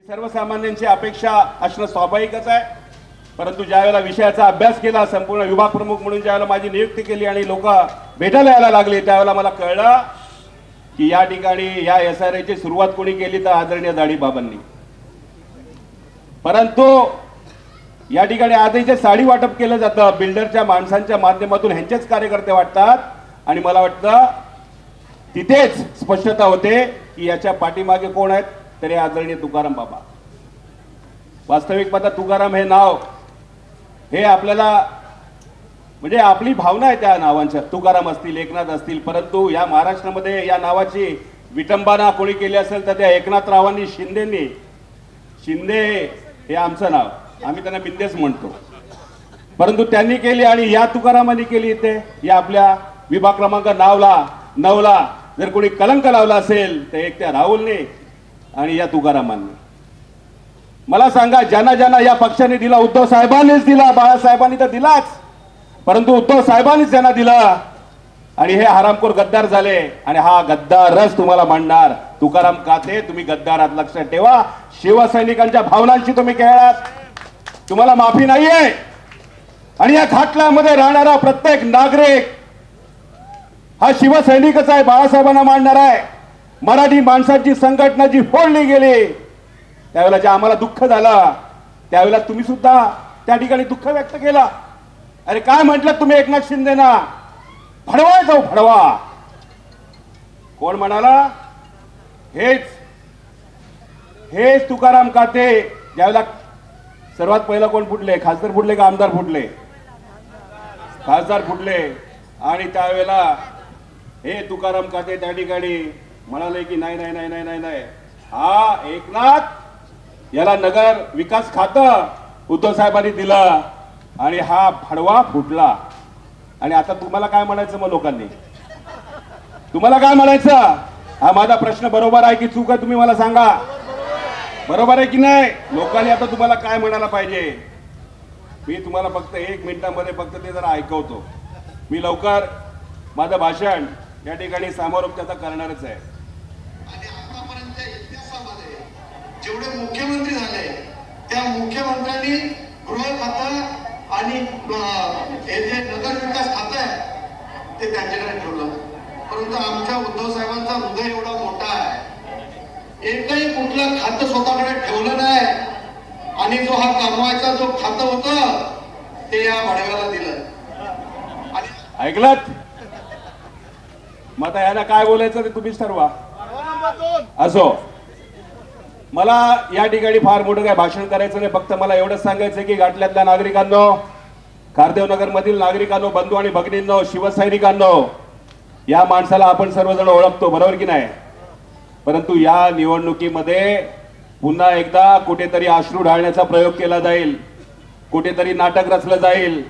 सर्वसामान्यांची अपेक्षा असणं स्वाभाविकच आहे, परंतु ज्यावेळेला विषयाचा अभ्यास केला, संपूर्ण विभाग प्रमुख म्हणून ज्यावेळेला माझी नियुक्ती केली आणि लोक भेटायला यायला लागले, त्यावेळेला मला कळलं की या ठिकाणी या SRAची सुरुवात कोणी केली तर आदरणीय दाढीबाबांनी. परंतु या ठिकाणी आजही साडी वाटप केलं जातं बिल्डरच्या माणसांच्या माध्यमातून, ह्यांचेच कार्यकर्ते वाटतात आणि मला वाटतं तिथेच स्पष्टता होते की याच्या पाठीमागे कोण आहेत, तरी आदरणीय तुकाराम बाबा. वास्तविक पाहता तुकाराम हे नाव हे आपल्याला म्हणजे आपली भावना आहे त्या नावांच्या, तुकाराम असतील, एकनाथ असतील, परंतु या महाराष्ट्रामध्ये या नावाची विटंबना कोणी केली असेल तर त्या एकनाथरावांनी, शिंदेंनी. शिंदे हे आमचं नाव, आम्ही त्यांना बिंदेच म्हणतो, परंतु त्यांनी केली आणि या तुकारामांनी केली. इथे या आपल्या विभाग क्रमांक 9ला जर कोणी कलंक लावला असेल तर एक त्या राहुलने आणि या तुकारामांनी. मला सांगा, ज्यांना ज्यांना या पक्षाने दिला, उद्धव साहेबांनीच दिला, बाळासाहेबांनी तर दिलाच, परंतु उद्धव साहेबांनीच त्यांना दिला आणि हे हरामखोर गद्दार झाले आणि हा गद्दारच तुम्हाला मांडणार. तुकाराम काते, तुम्ही गद्दार आहात, लक्षात ठेवा. शिवसैनिकांच्या भावनांशी तुम्ही खेळलात, तुम्हाला माफी नाहीये. आणि या खाटल्यामध्ये राहणारा प्रत्येक नागरिक हा शिवसैनिकच आहे, बाळासाहेबांना मांडणार आहे. मराठी माणसाची संघटना जी फोडली गेली, त्यावेळेला जे आम्हाला दुःख झालं, त्यावेळेला तुम्ही सुद्धा त्या ठिकाणी दुःख व्यक्त केलं. अरे काय म्हटलं तुम्ही एकनाथ शिंदेना, भडवा जाऊ भडवा. कोण म्हणाला? हेच तुकाराम काते. ज्यावेळेला सर्वात पहिला कोण फुटले? खासदार फुटले का आमदार फुटले? खासदार फुटले. आणि त्यावेळेला हे तुकाराम काते त्या ठिकाणी म्हणाले की नाही नाही नाही नाही नाही नाही, हा एकनाथ याला नगर विकास खातं उद्धव साहेबांनी दिलं आणि हा भडवा फुटला. आणि आता तुम्हाला काय म्हणायचं? मग लोकांनी तुम्हाला काय म्हणायचं? हा माझा प्रश्न बरोबर आहे की चूक आहे? तुम्ही मला सांगा. बरोबर आहे की नाही? लोकांनी आता तुम्हाला काय म्हणायला पाहिजे? मी तुम्हाला फक्त 1 मिनिटामध्ये फक्त ते जरा ऐकवतो. मी लवकर माझं भाषण या ठिकाणी समारोप त्याचा करणारच आहे. आणि आतापर्यंतच्या इतिहासामध्ये जेवढे मुख्यमंत्री झाले, त्या मुख्यमंत्र्यांनी गृह खातं आणि हे जे नगर विकास खातं आहे ते त्यांच्याकडे ठेवलं. परंतु आमच्या उद्धव साहेबांचा हृदय एवढा मोठा आहे, एकही कुठलं खातं स्वतःकडे ठेवलं नाही. आणि जो हा कमवायचा जो खातं होतं ते या भडव्याला दिलं. ऐकलत? मग आता याला काय बोलायचं ते तुम्हीच ठरवा. असो, मला या ठिकाणी फार मोठं काय भाषण करायचं नाही. फक्त मला एवढंच सांगायचं की घाटल्यातल्या नागरिकांनो, खारदेव नगर मधील नागरिकांनो, बंधू आणि भगिनींनो, शिवसैनिकांनो, या माणसाला आपण सर्वजण ओळखतो, बरोबर की नाही? परंतु या निवडणुकीमध्ये पुन्हा एकदा कुठेतरी अश्रू ढाळण्याचा प्रयोग केला जाईल, कुठेतरी नाटक रचलं जाईल.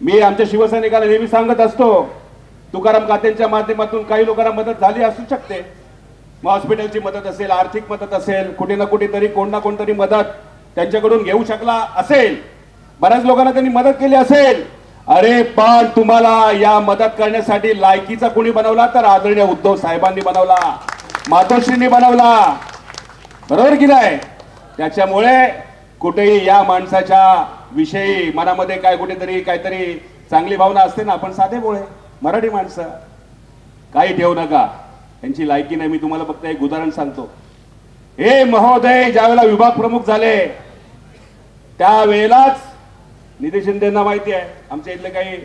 मी आमच्या शिवसैनिकाला नेहमी सांगत असतो, तुकाराम कातेंच्या माध्यमातून काही लोकांना मदत झाली असू शकते. मग हॉस्पिटलची मदत असेल, आर्थिक मदत असेल, कुठे ना कुठेतरी कोण ना कोणतरी मदत त्यांच्याकडून घेऊ शकला असेल, बऱ्याच लोकांना त्यांनी मदत केली असेल. अरे पण तुम्हाला या मदत करण्यासाठी लायकीचा कोणी बनवला? तर आदरणीय उद्धव साहेबांनी बनवला, मातोश्रींनी बनवला, बरोबर की नाही? त्याच्यामुळे कुठेही या माणसाच्या विषयी मनामध्ये काय कुठेतरी काहीतरी चांगली भावना असते ना. आपण साधे बोळे मराठी माणसं, काही ठेवू नका, त्यांची लायकी नाही. मी तुम्हाला फक्त एक उदाहरण सांगतो. हे महोदय ज्यावेळेला विभाग प्रमुख झाले त्यावेळेलाच निधी शिंदेंना माहिती आहे, आमच्या इथले काही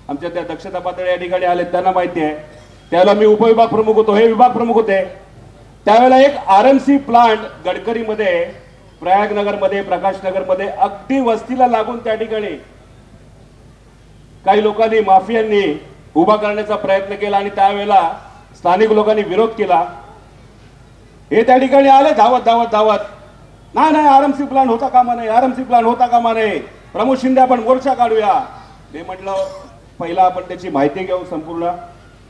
आमच्या त्या दक्षता पातळी या ठिकाणी आले त्यांना माहिती आहे, त्यावेळेला मी उपविभाग प्रमुख होतो, हे विभाग प्रमुख होते. त्यावेळेला एक RMC प्लांट गडकरीमध्ये, प्रयागनगरमध्ये, प्रकाशनगरमध्ये अगदी वस्तीला लागून त्या ठिकाणी काही लोकांनी, माफियांनी उभा करण्याचा प्रयत्न केला आणि त्यावेळेला स्थानिक लोकांनी विरोध केला. हे त्या ठिकाणी आले धावत धावत धावत, नाही नाही RMC प्लांट होता कामा नाही, RMC प्लांट होता कामा नाही, प्रमोद शिंदे आपण मोर्चा काढूया. मी म्हटलं पहिला आपण त्याची माहिती घेऊ, संपूर्ण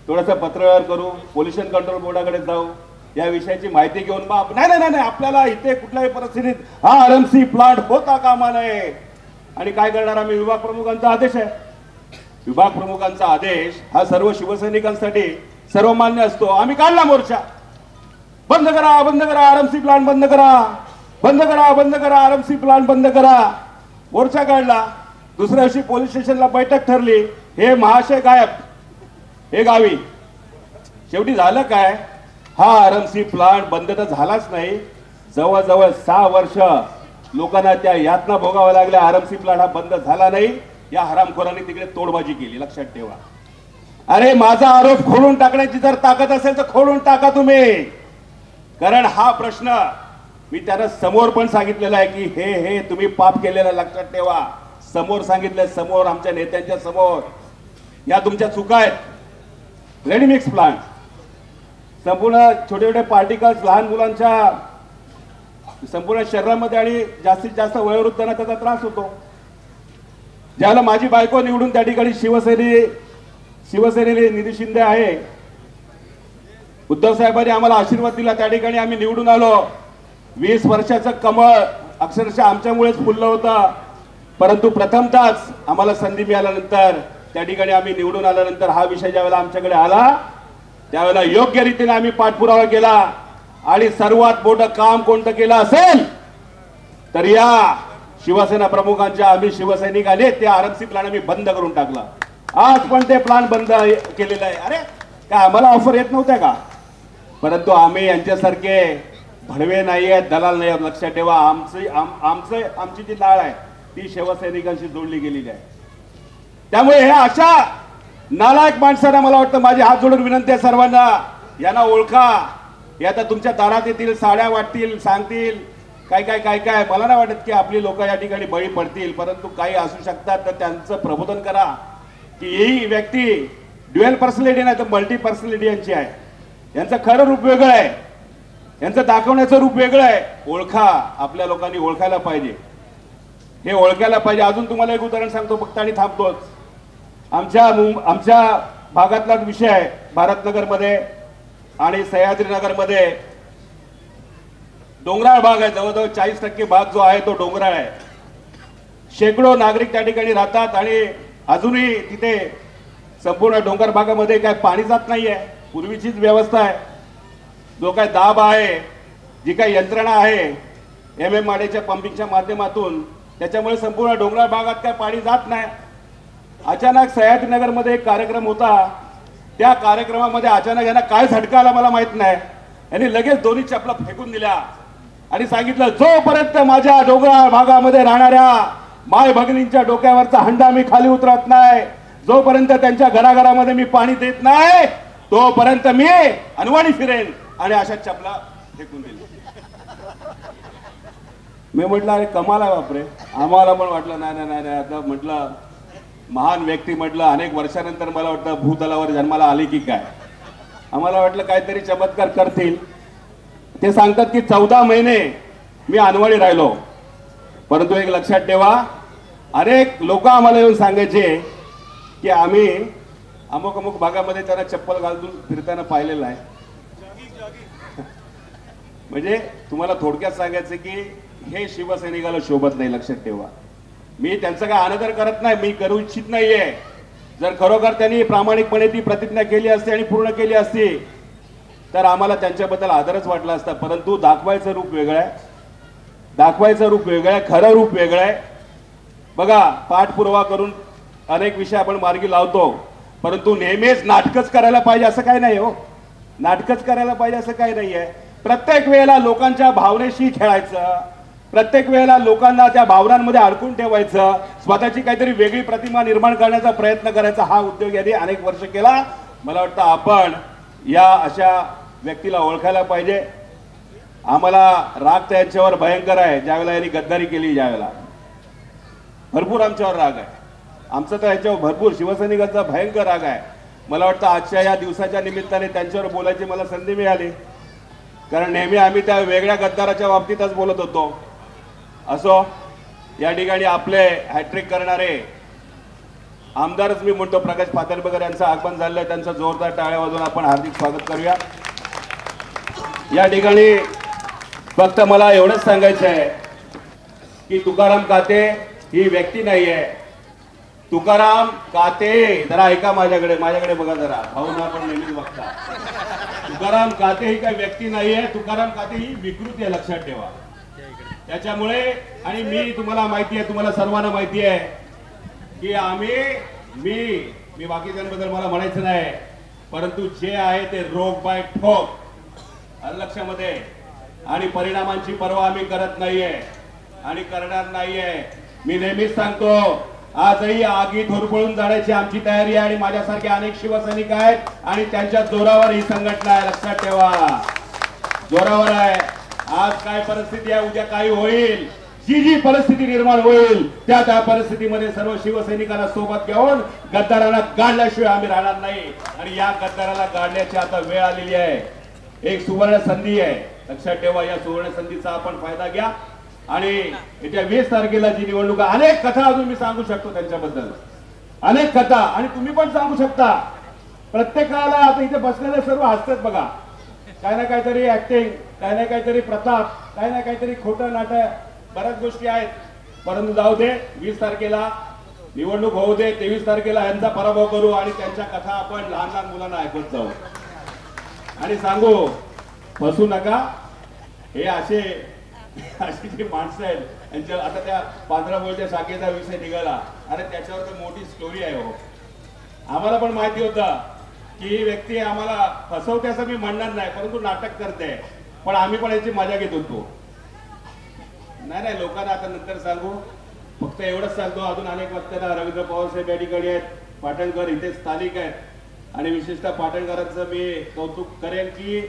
थोडंसं पत्रव्यवहार करू, पोल्युशन कंट्रोल बोर्डाकडे जाऊ, या विषयाची माहिती घेऊन मग नाही नाही नाही आपल्याला इथे कुठल्याही परिस्थितीत हा RMC प्लांट होता कामा नये. आणि काय करणार आम्ही? विभाग प्रमुखांचा आदेश आहे. विभाग प्रमुखांचा आदेश हा सर्व शिवसैनिकांसाठी सर्वमान्य असतो. आम्ही काढला मोर्चा, बंद करा बंद करा, RMC प्लांट बंद करा. बंद करा आरएमसी प्लांट बंद करा. मोर्चा काढला. दुसऱ्या दिवशी पोलीस स्टेशनला बैठक ठरली. हे महाशय गायब हे गावी. शेवटी झालं काय, हा आरएमसी प्लांट बंद तर झालाच नाही, जवळजवळ 6 वर्ष लोकांना त्या यातना भोगाव्या लागल्या. आरएमसी प्लांट हा बंद झाला नाही. या हरामखोरांनी तिकडे तोडबाजी केली, लक्षात ठेवा. अरे माझा आरोप खोडून टाकण्याची जर ताकद असेल तर खोडून टाका तुम्ही. कारण हा प्रश्न मी त्यांना समोर पण सांगितलेला आहे की हे तुम्ही पाप केलेला लक्षात ठेवा. समोर सांगितलंय, समोर आमच्या नेत्यांच्या समोर, या तुमच्या चुका आहेत. रेडीमिक्स प्लांट संपूर्ण छोटे छोटे पार्टिकल्स लहान मुलांच्या संपूर्ण शरीरामध्ये आणि जास्तीत जास्त वयोवृद्धांना त्याचा त्रास होतो. ज्याला माझी बायको निवडून त्या ठिकाणी शिवसेनेने निधी शिंदे आहे, उद्धव साहेबांनी आम्हाला आशीर्वाद दिला, त्या ठिकाणी आम्ही निवडून आलो. 20 वर्षाचं कमळ अक्षरशः आमच्यामुळेच फुललं होतं. परंतु प्रथमतःच आम्हाला संधी मिळाल्यानंतर त्या ठिकाणी आम्ही निवडून आल्यानंतर हा विषय ज्यावेळेला आमच्याकडे आला त्यावेळेला योग्य रीतीने आम्ही पाठपुरावा केला. आणि सर्वात मोठं काम कोणतं केलं असेल तर या शिवसेना प्रमुखांच्या आम्ही शिवसैनिकांनी ते आरएमसी प्लांट आम्ही बंद करून टाकला. आज पण ते प्लांट बंद केलेलं आहे. अरे काय आम्हाला ऑफर येत नव्हत्या का? परंतु आम्ही यांच्यासारखे भडवे नाही आहेत, दलाल नाही आहेत. लक्षात ठेवा, आमची जी लाळ आहे ती शिवसैनिकांशी जोडली गेलेली आहे. त्यामुळे हे अशा नालायक माणसांना मला वाटतं माझी हात जोडून विनंती आहे सर्वांना, यांना ओळखा. हे आता तुमच्या दारात येतील, साड्या वाटतील, सांगतील काय. मला नाही वाटत की आपली लोक या ठिकाणी बळी पडतील, परंतु काही असू शकतात तर त्यांचं प्रबोधन करा की ही व्यक्ती ड्युअल पर्सनॅलिटी नाही तर मल्टी पर्सनॅलिटी यांची आहे. यांचं खरं रूप वेगळं आहे, यांचं दाखवण्याचं रूप वेगळं आहे. ओळखा, आपल्या लोकांनी ओळखायला पाहिजे, हे ओळखायला पाहिजे. अजून तुम्हाला एक उदाहरण सांगतो फक्त आणि थांबतोच. आमच्या भागातलाच विषय आहे. भारतनगरमध्ये आणि सह्याद्रीनगरमध्ये डोंगराळ भाग आहे. जवळजवळ 40% भाग जो आहे तो डोंगराळ आहे. शेकडो नागरिक त्या ठिकाणी राहतात आणि अजूनही तिथे संपूर्ण डोंगर भागामध्ये काय पाणी जात नाहीये. पूर्वीचीच व्यवस्था आहे. जो काय दाब आहे, जी काही यंत्रणा आहे MMRDAच्या पंपिंगच्या माध्यमातून, त्याच्यामुळे संपूर्ण डोंगराळ भागात काय पाणी जात नाही. अचानक सह्याद्रीनगरमध्ये एक कार्यक्रम होता. त्या कार्यक्रमामध्ये अचानक यांना काय झटका आला मला माहित नाही. यांनी लगेच दोन्ही चपला फेकून दिल्या आणि सांगितलं, जोपर्यंत माझ्या डोंगराळ भागामध्ये राहणाऱ्या माय भगिनींच्या डोक्यावरचा हंडा मी खाली उतरत नाही, जोपर्यंत त्यांच्या घराघरामध्ये मी पाणी देत नाही, तोपर्यंत मी अनवाणी फिरेन. आणि अशा चपला फेकून दिल्या. मी म्हटलं अरे कमाल आहे बापरे. आम्हाला पण वाटलं नाही आता म्हटलं महान व्यक्ती, म्हटलं अनेक वर्षानंतर मला वाटतं भूतलावर जन्माला आली की काय. आम्हाला वाटलं काहीतरी चमत्कार करतील. ते सांगतात की 14 महिने मी अनवाणी राहिलो. परंतु एक लक्षात ठेवा, अनेक लोक आम्हाला येऊन सांगायचे की आम्ही अमुक भागामध्ये त्यांना चप्पल घालून फिरताना पाहिलेलं आहे. म्हणजे तुम्हाला थोडक्यात सांगायचं की हे शिवसैनिकाला शोभत नाही. लक्षात ठेवा, मी त्यांचा काय अनादर करत नाही, मी करू इच्छित नाहीये. जर खरोखर त्यांनी प्रामाणिकपणे ती प्रतिज्ञा केली असती आणि पूर्ण केली असती तर आम्हाला त्यांच्याबद्दल आदरच वाटला असता. परंतु दाखवायचं रूप वेगळं आहे, खरं रूप वेगळं आहे. बघा, पाठपुरावा करून अनेक विषय आपण मार्गी लावतो, परंतु नेहमीच नाटकच करायला पाहिजे असं काही नाही हो. नाटकच करायला पाहिजे असं काही नाहीये. प्रत्येक वेळेला लोकांच्या भावनेशी खेळायचं, प्रत्येक वेळेला लोकांना त्या भावनांमध्ये अडकून ठेवायचं, स्वतःची काहीतरी वेगळी प्रतिमा निर्माण करण्याचा प्रयत्न करायचा, हा उद्योग यांनी अनेक वर्ष केला. मला वाटतं आपण या अशा व्यक्तीला ओळखायला पाहिजे. आम्हाला राग त्यांच्यावर भयंकर आहे. ज्यावेळेला यांनी गद्दारी केली, ज्यावेळेला भरपूर आमच्यावर राग आहे. आमचा तर याच्यावर भरपूर शिवसैनिकांचा भयंकर राग आहे. मला वाटतं आजच्या या दिवसाच्या निमित्ताने त्यांच्यावर बोलायची मला संधी मिळाली, कारण नेहमी आम्ही त्या वेगळ्या गद्दाराच्या बाबतीतच बोलत होतो. असो, या ठिकाणी आपले हॅट्रिक करणारे आमदारच मी म्हणतो प्रकाश पातळकर यांचं आगमन झालं. त्यांचं जोरदार टाळ्या वाजवून आपण हार्दिक स्वागत करूया. या ठिकाणी फक्त मला एवढंच सांगायचं आहे की तुकाराम काते ही व्यक्ती नाहीये. तुकाराम काते, जरा ऐका, माझ्याकडे बघा जरा, भाऊना आपण नेहमीच बघता. तुकाराम काते ही काही व्यक्ती नाहीये. तुकाराम काते ही विकृती आहे, लक्षात ठेवा. त्याच्यामुळे आणि मी तुम्हाला माहिती आहे, तुम्हाला सर्वांना माहिती आहे की मी बाकीच्यांबद्दल मला म्हणायचं नाही, परंतु जे आहे ते रोग बाय ठोक लक्षामध्ये आणि परिणामांची पर्वा आम्ही करत नाहीये आणि करणार नाहीये. मी नेहमीच सांगतो, आजही आगीत होरपळून जाण्याची आमची तयारी आहे आणि माझ्यासारखे अनेक शिवसैनिक आहेत आणि त्यांच्या जोरावर ही संघटना आहे. लक्षात ठेवा, जोरावर आहे. आज काय परिस्थिती आहे, उद्या काय होईल, जी परिस्थिती निर्माण होईल त्या परिस्थितीमध्ये सर्व शिवसैनिकांना सोबत घेऊन गद्दारांना गाडल्याशिवाय आम्ही राहणार नाही. आणि या गद्दाराला गाडण्याची आता वेळ आलेली आहे. एक सुवर्ण संधी आहे, लक्षात ठेवा. या सुवर्ण संधीचा आपण फायदा घ्या आणि येत्या 20 तारखेला जी निवडणूक, अनेक कथा अजून मी सांगू शकतो त्यांच्याबद्दल, अनेक कथा, आणि तुम्ही पण सांगू शकता. प्रत्येकाला आता इथे बसलेले सर्व हसतात बघा, काय ना काहीतरी ऍक्टिंग, काय ना काहीतरी प्रताप, काय ना काहीतरी खोटं नाटक, बऱ्याच गोष्टी आहेत. परंतु जाऊ दे, 20 तारखेला निवडणूक होऊ दे, 23 तारखेला यांचा पराभव करू आणि त्यांच्या कथा आपण लहान लहान मुलांना ऐकत जाऊ आणि सांगू, फसू नका. हे अशी जी माणसं आहेत यांच्या, आता त्या 15 बोलच्या शाखेचा विषय निघाला, अरे त्याच्यावर तर मोठी स्टोरी आहे हो. आम्हाला पण माहिती होतं की ही व्यक्ती आम्हाला फसवते असं मी म्हणणार नाही, परंतु नाटक करते, पण आम्ही पण याची मजा घेत होतो. नाही लोकांना आता नंतर सांगू, फक्त एवढंच सांगतो, अजून अनेक वक्त्यांना रवींद्र पवार साहेब या ठिकाणी आहेत, पाटणकर इथे स्थानिक आहेत आणि विशेषतः पाटणकरांचं मी कौतुक करेन की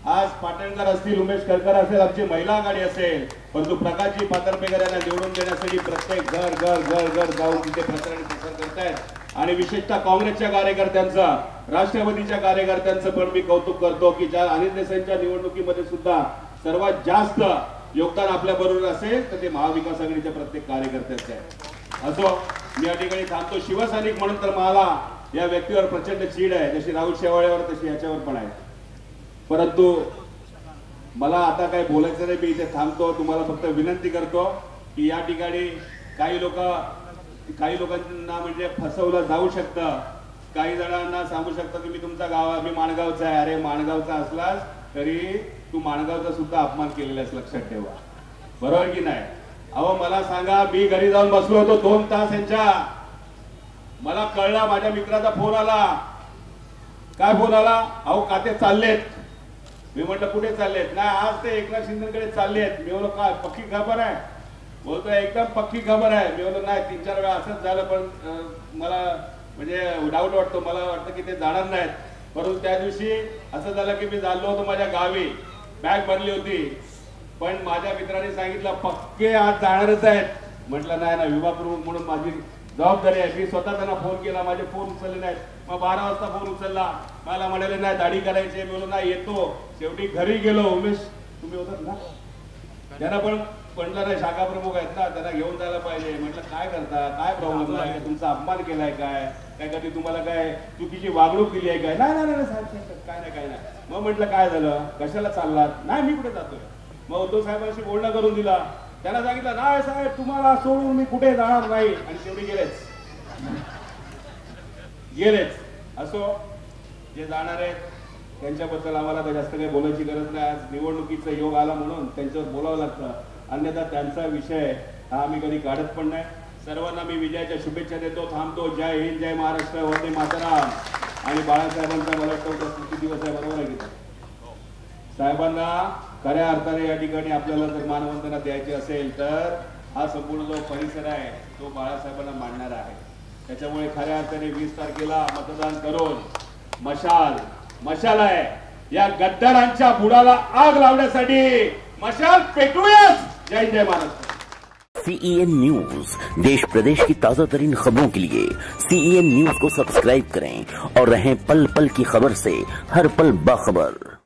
आज पाटणकर असतील, उमेश करकर असेल, आमची महिला आघाडी असेल, परंतु प्रकाशजी पातरपेकर यांना निवडून देण्यासाठी प्रत्येक घर जाऊन तिथे प्रचार करतायत. आणि विशेषतः काँग्रेसच्या कार्यकर्त्यांचा, राष्ट्रवादीच्या कार्यकर्त्यांचं पण मी कौतुक करतो की ज्या अनिल देसाईंच्या निवडणुकीमध्ये सुद्धा सर्वात जास्त योगदान आपल्या बरोबर असेल तर ते महाविकास आघाडीच्या प्रत्येक कार्यकर्त्याचं आहे. असो, मी या ठिकाणी थांबतो. शिवसैनिक म्हणून तर मला या व्यक्तीवर प्रचंड चीड आहे, जशी राहुल शेवाळेवर तशी याच्यावर पण आहे. परंतु मला आता काय बोलायचं नाही, मी इथे थांबतो. तुम्हाला फक्त विनंती करतो की या ठिकाणी काही लोकांना म्हणजे फसवलं जाऊ शकतं. काही जणांना सांगू शकतो की मी तुमचा मी माणगावचा आहे. अरे माणगावचा असलास तरी तू माणगावचा सुद्धा अपमान केलेला आहेस, लक्षात ठेवा. बरोबर की नाही? अहो मला सांगा, मी घरी जाऊन बसलो होतो 2 तास यांच्या, मला कळला, माझ्या मित्राचा फोन आला. काय फोन आला? अहो खाते चाललेत. मी म्हटलं कुठे चाललेत? नाही आज ते एकनाथ शिंदेकडे चाललेत. मी बोललो काय पक्की खबर आहे? बोलतो एकदम पक्की खबर आहे. मी बोललो नाही, 3-4 वेळा असंच झालं, पण मला म्हणजे डाऊट वाटतो, मला वाटतं की ते जाणार नाहीत. परंतु त्या दिवशी असं झालं की मी चाललो होतो माझ्या गावी, बॅग भरली होती, पण माझ्या मित्राने सांगितलं पक्के आज जाणारच आहेत. म्हटलं नाही ना, विभाग प्रमुख म्हणून माझी जबाबदारी आहे. मी स्वतः त्यांना फोन केला, माझे फोन उचलले नाहीत. मग 12 वाजता फोन उचलला, मला म्हणाले नाही दाढी करायची. मी बोललो नाही येतो. शेवटी घरी गेलो. उमेश तुम्ही होतात ना, त्यांना पण म्हटलं नाही शाखा प्रमुख आहेत ना, त्यांना घेऊन जायला पाहिजे. म्हटलं काय करता, काय प्रॉब्लेम आहे, तुमचा अपमान केलाय काय कधी तुम्हाला काय चुकीची वागणूक दिली आहे काय? नाही साहेब काय नाही. मग म्हटलं काय झालं, कशाला चाललात? नाही मी कुठे जातोय. मग उद्धव साहेबांशी बोलणं करून दिला. त्यांना सांगितलं नाही साहेब तुम्हाला सोडून मी कुठे जाणार नाही, आणि शेवटी गेलेच. असो, जे जाणार आहेत त्यांच्याबद्दल आम्हाला जास्त काही बोलायची गरज नाही. आज निवडणुकीचा योग आला म्हणून त्यांच्यावर बोलावं लागतं, अन्यथा त्यांचा विषय हा आम्ही कधी काढत पण नाही. सर्वांना मी विजयाच्या शुभेच्छा देतो. थांबतो. जय हिंद, जय महाराष्ट्र, वंदे मातरम. आणि बाळासाहेबांचा मला वाटतं स्मृती दिवस आहे, बरोबर आहे की साहेबांना खऱ्या अर्थाने या ठिकाणी आपल्याला जर मानवंदना द्यायची असेल तर हा संपूर्ण जो परिसर आहे तो बाळासाहेबांना मांडणार आहे. त्याच्यामुळे खऱ्या अर्थाने 20 तारखेला मतदान करून मशाल आहे या गद्दारांच्या बुडाला आग लावण्यासाठी मशाल पेटूयाच. जय जय महाराष्ट्र. CEN न्यूज, देश प्रदेश की ताजा तरीन खबरों के लिए CEN न्यूज को सब्सक्राइब करें और रहें पल पल की खबर से हर पल बाखबर.